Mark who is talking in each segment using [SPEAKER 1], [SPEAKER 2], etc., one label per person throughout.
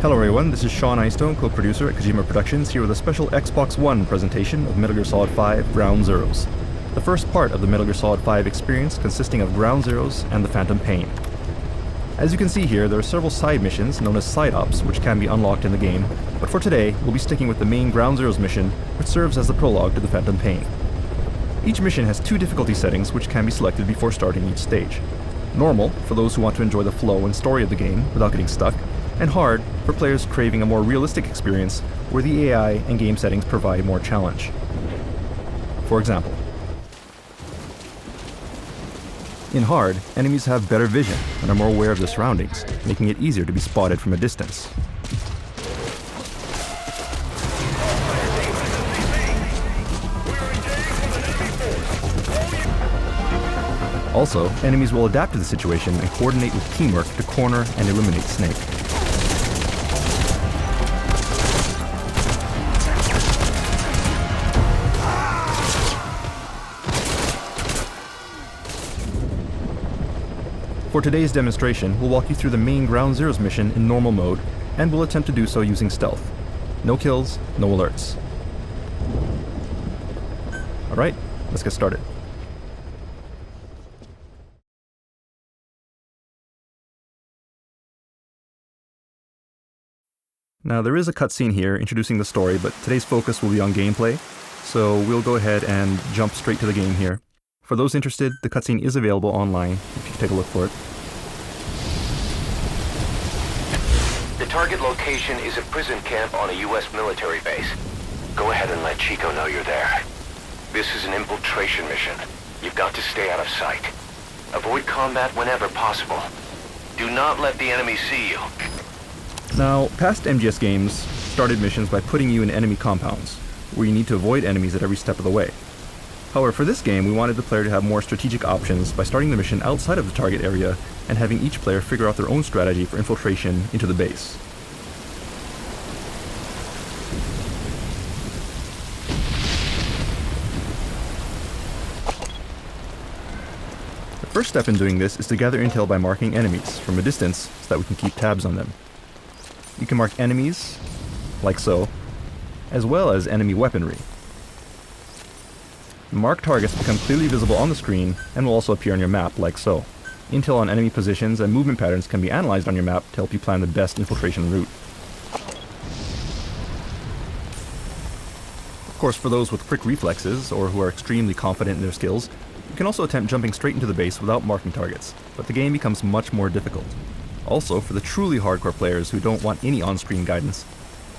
[SPEAKER 1] Hello everyone, this is Sean Einstone, co-producer at Kojima Productions, here with a special Xbox One presentation of Metal Gear Solid 5 Ground Zeroes. The first part of the Metal Gear Solid 5 experience consisting of Ground Zeroes and the Phantom Pain. As you can see here, there are several side missions known as side ops which can be unlocked in the game, but for today, we'll be sticking with the main Ground Zeroes mission, which serves as the prologue to the Phantom Pain. Each mission has two difficulty settings which can be selected before starting each stage. Normal, for those who want to enjoy the flow and story of the game without getting stuck, and hard for players craving a more realistic experience where the AI and game settings provide more challenge. For example, in hard, enemies have better vision and are more aware of their surroundings, making it easier to be spotted from a distance. Also, enemies will adapt to the situation and coordinate with teamwork to corner and eliminate Snake. For today's demonstration, we'll walk you through the main Ground Zeroes mission in normal mode, and we'll attempt to do so using stealth. No kills, no alerts. Alright, let's get started. Now there is a cutscene here introducing the story, but today's focus will be on gameplay, so we'll go ahead and jump straight to the game here. For those interested, the cutscene is available online, if you can take a look for it.
[SPEAKER 2] The target location is a prison camp on a U.S. military base. Go ahead and let Chico know you're there. This is an infiltration mission. You've got to stay out of sight. Avoid combat whenever possible. Do not let the enemy see you.
[SPEAKER 1] Now, past MGS games started missions by putting you in enemy compounds, where you need to avoid enemies at every step of the way. However, for this game, we wanted the player to have more strategic options by starting the mission outside of the target area and having each player figure out their own strategy for infiltration into the base. The first step in doing this is to gather intel by marking enemies from a distance so that we can keep tabs on them. You can mark enemies, like so, as well as enemy weaponry. Marked targets become clearly visible on the screen and will also appear on your map, like so. Intel on enemy positions and movement patterns can be analyzed on your map to help you plan the best infiltration route. Of course, for those with quick reflexes, or who are extremely confident in their skills, you can also attempt jumping straight into the base without marking targets, but the game becomes much more difficult. Also, for the truly hardcore players who don't want any on-screen guidance,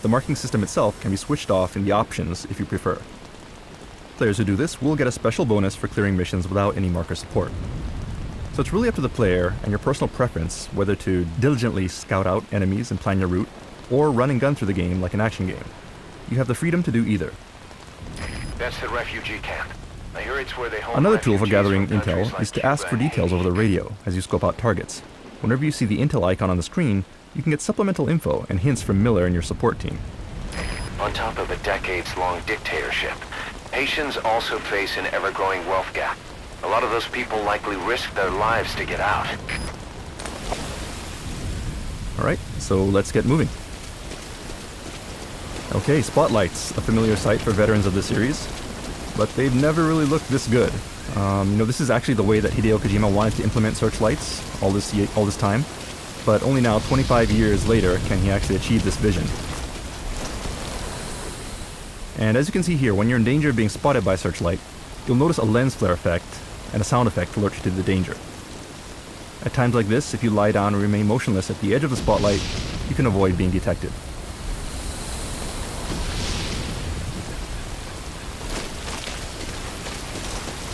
[SPEAKER 1] the marking system itself can be switched off in the options if you prefer. Players who do this will get a special bonus for clearing missions without any marker support. So it's really up to the player and your personal preference whether to diligently scout out enemies and plan your route, or run and gun through the game like an action game. You have the freedom to do either.
[SPEAKER 2] That's the refugee camp. I hear it's where they hold
[SPEAKER 1] Another tool for
[SPEAKER 2] refugees
[SPEAKER 1] gathering
[SPEAKER 2] from countries
[SPEAKER 1] intel
[SPEAKER 2] like
[SPEAKER 1] is to ask for
[SPEAKER 2] Cuba and
[SPEAKER 1] details over the
[SPEAKER 2] Haiti.
[SPEAKER 1] radio as you scope out targets. Whenever you see the intel icon on the screen, you can get supplemental info and hints from Miller and your support team.
[SPEAKER 2] On top of a decades-long dictatorship, Haitians also face an ever-growing wealth gap. A lot of those people likely risk their lives to get out.
[SPEAKER 1] Alright, so let's get moving. Okay, spotlights, a familiar sight for veterans of the series, but they've never really looked this good. This is actually the way that Hideo Kojima wanted to implement searchlights all this time, but only now, 25 years later, can he actually achieve this vision. And as you can see here, when you're in danger of being spotted by a searchlight, you'll notice a lens flare effect and a sound effect alert you to the danger. At times like this, if you lie down and remain motionless at the edge of the spotlight, you can avoid being detected.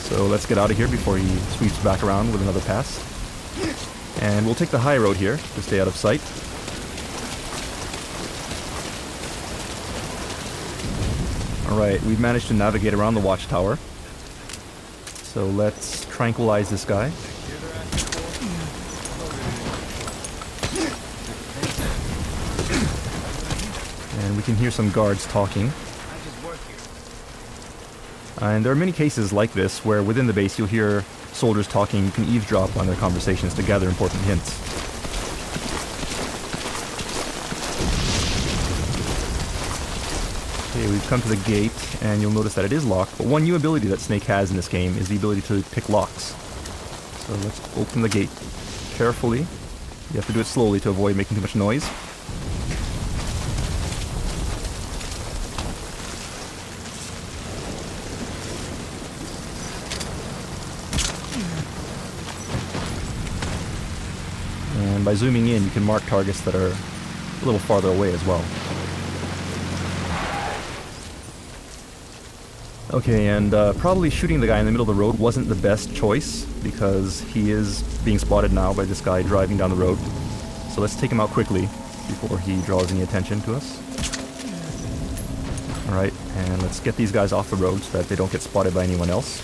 [SPEAKER 1] So let's get out of here before he sweeps back around with another pass. And we'll take the high road here to stay out of sight. Alright, we've managed to navigate around the watchtower. So let's tranquilize this guy. And we can hear some guards talking. And there are many cases like this where within the base you'll hear soldiers talking. You can eavesdrop on their conversations to gather important hints. Okay, we've come to the gate, and you'll notice that it is locked, but one new ability that Snake has in this game is the ability to pick locks. So let's open the gate carefully. You have to do it slowly to avoid making too much noise. And by zooming in, you can mark targets that are a little farther away as well. Okay, and probably shooting the guy in the middle of the road wasn't the best choice, because he is being spotted now by this guy driving down the road. So let's take him out quickly before he draws any attention to us. Alright, and let's get these guys off the road so that they don't get spotted by anyone else.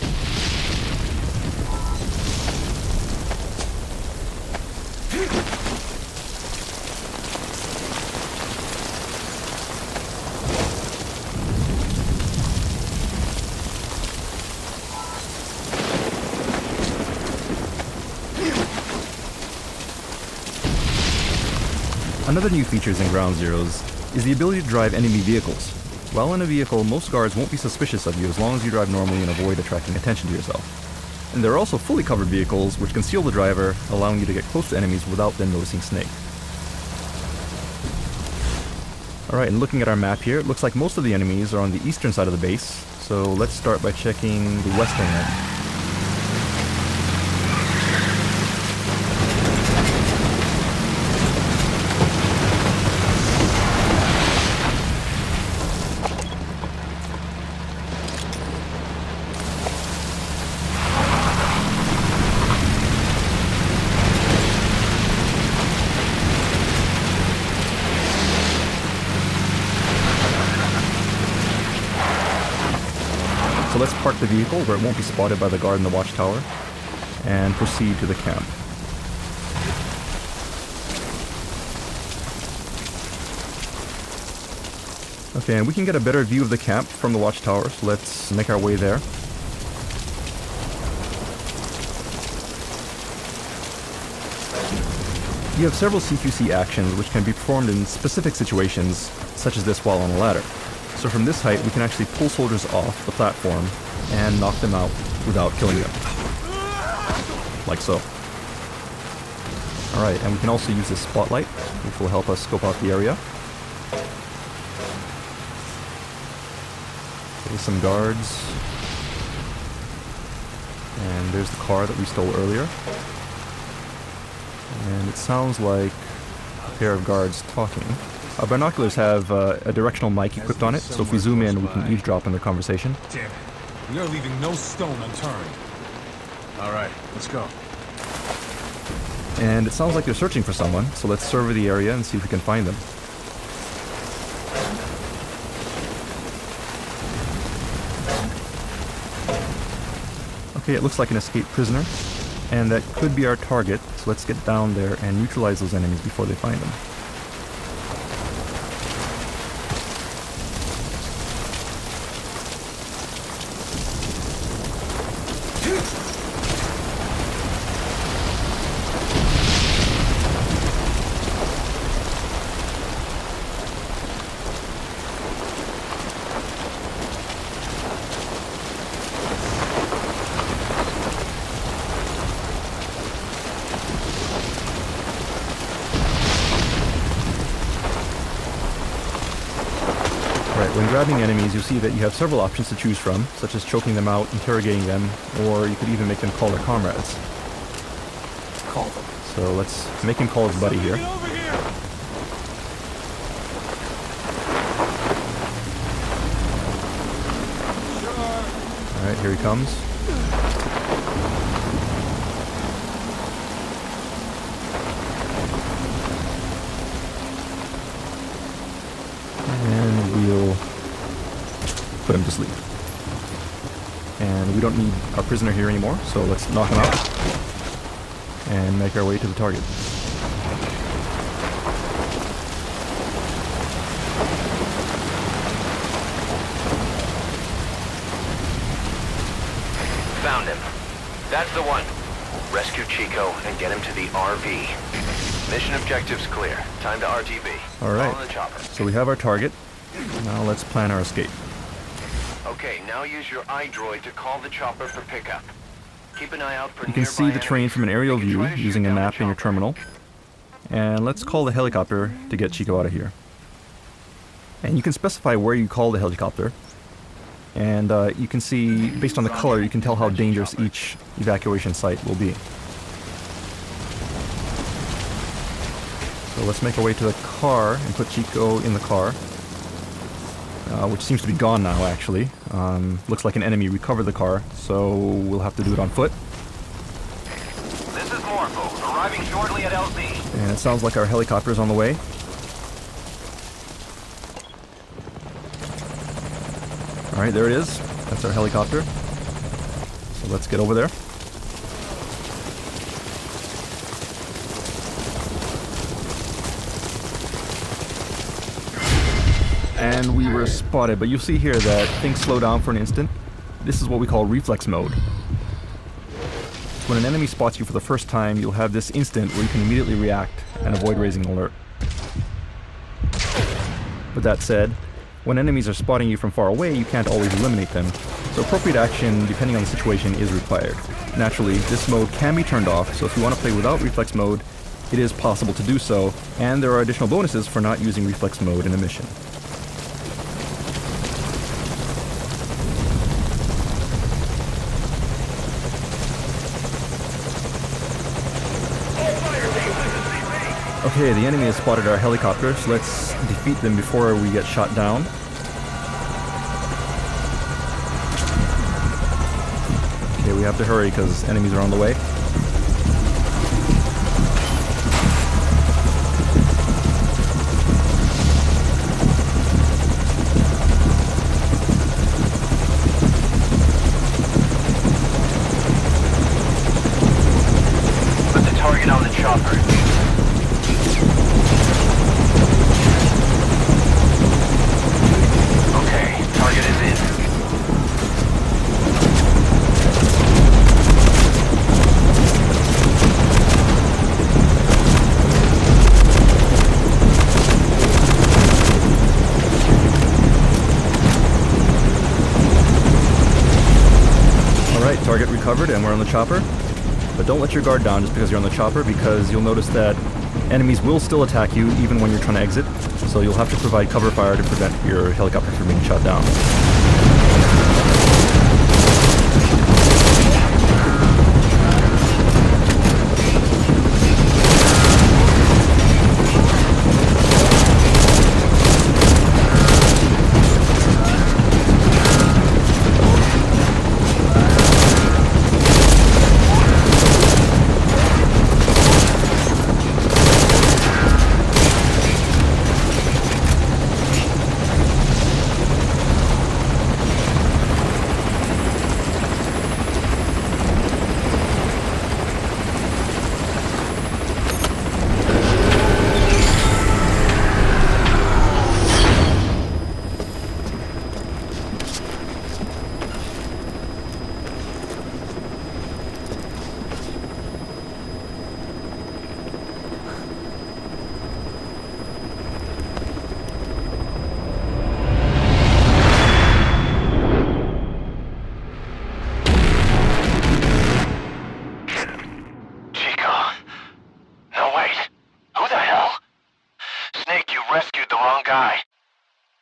[SPEAKER 1] Another new feature in Ground Zeroes is the ability to drive enemy vehicles. While in a vehicle, most guards won't be suspicious of you as long as you drive normally and avoid attracting attention to yourself. And there are also fully covered vehicles which conceal the driver, allowing you to get close to enemies without them noticing Snake. Alright, and looking at our map here, it looks like most of the enemies are on the eastern side of the base, so let's start by checking the western end. So let's park the vehicle where it won't be spotted by the guard in the watchtower, and proceed to the camp. Okay, and we can get a better view of the camp from the watchtower, so let's make our way there. You have several CQC actions which can be performed in specific situations, such as this while on a ladder. So from this height, we can actually pull soldiers off the platform and knock them out without killing them. Like so. Alright, and we can also use this spotlight, which will help us scope out the area. There's some guards. And there's the car that we stole earlier. And it sounds like a pair of guards talking. Our binoculars have a directional mic equipped on it, so if we zoom in, we can eavesdrop on their conversation.
[SPEAKER 3] Damn it. We are leaving no stone unturned. Alright, let's go.
[SPEAKER 1] And it sounds like they're searching for someone, so let's survey the area and see if we can find them. Okay, it looks like an escaped prisoner, and that could be our target, so let's get down there and neutralize those enemies before they find them. When grabbing enemies, you'll see that you have several options to choose from, such as choking them out, interrogating them, or you could even make them call their comrades.
[SPEAKER 3] Call them.
[SPEAKER 1] So let's make him call his buddy here.
[SPEAKER 3] Get over here!
[SPEAKER 1] Alright, here he comes. And we'll put him to sleep. And we don't need our prisoner here anymore, so let's knock him out and make our way to the target.
[SPEAKER 2] Found him. That's the one. Rescue Chico and get him to the RV. Mission objectives clear. Time to RTB.
[SPEAKER 1] Alright,
[SPEAKER 2] Follow the chopper.
[SPEAKER 1] so we have our target, Now let's plan our escape.
[SPEAKER 2] Okay, now use your iDroid to call the chopper for pickup. Keep an eye out for
[SPEAKER 1] You can see the train from an aerial view using a map in your terminal. And let's call the helicopter to get Chico out of here. And you can specify where you call the helicopter. And you can see, based on the color, you can tell how dangerous each evacuation site will be. So let's make our way to the car and put Chico in the car. Which seems to be gone now, actually. Looks like an enemy recovered the car, so we'll have to do it on foot.
[SPEAKER 2] This is Morpho, arriving shortly at LZ.
[SPEAKER 1] And it sounds like our helicopter is on the way. Alright, there it is. That's our helicopter. So let's get over there. And we were spotted, but you'll see here that things slow down for an instant. This is what we call reflex mode. So when an enemy spots you for the first time, you'll have this instant where you can immediately react and avoid raising an alert. But that said, when enemies are spotting you from far away, you can't always eliminate them, so appropriate action, depending on the situation, is required. Naturally, this mode can be turned off, so if you want to play without reflex mode, it is possible to do so, and there are additional bonuses for not using reflex mode in a mission. Okay, the enemy has spotted our helicopter, so let's defeat them before we get shot down. Okay, we have to hurry because enemies are on the way.
[SPEAKER 2] Put the target on the chopper. Target is in.
[SPEAKER 1] Alright, target recovered and we're on the chopper. But don't let your guard down just because you're on the chopper, because you'll notice that enemies will still attack you even when you're trying to exit. So you'll have to provide cover fire to prevent your helicopter from being shot down.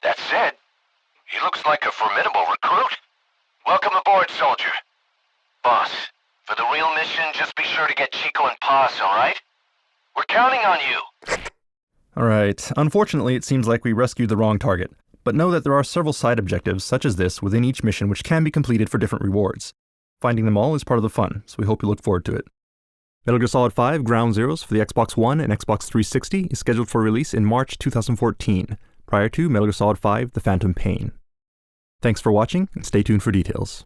[SPEAKER 2] That said, he looks like a formidable recruit. Welcome aboard, soldier. Boss, for the real mission, just be sure to get Chico and Paz, alright? We're counting on you.
[SPEAKER 1] Alright, unfortunately it seems like we rescued the wrong target, but know that there are several side objectives such as this within each mission which can be completed for different rewards. Finding them all is part of the fun, so we hope you look forward to it. Metal Gear Solid 5 Ground Zeroes for the Xbox One and Xbox 360 is scheduled for release in March 2014, prior to Metal Gear Solid 5 The Phantom Pain. Thanks for watching, and stay tuned for details.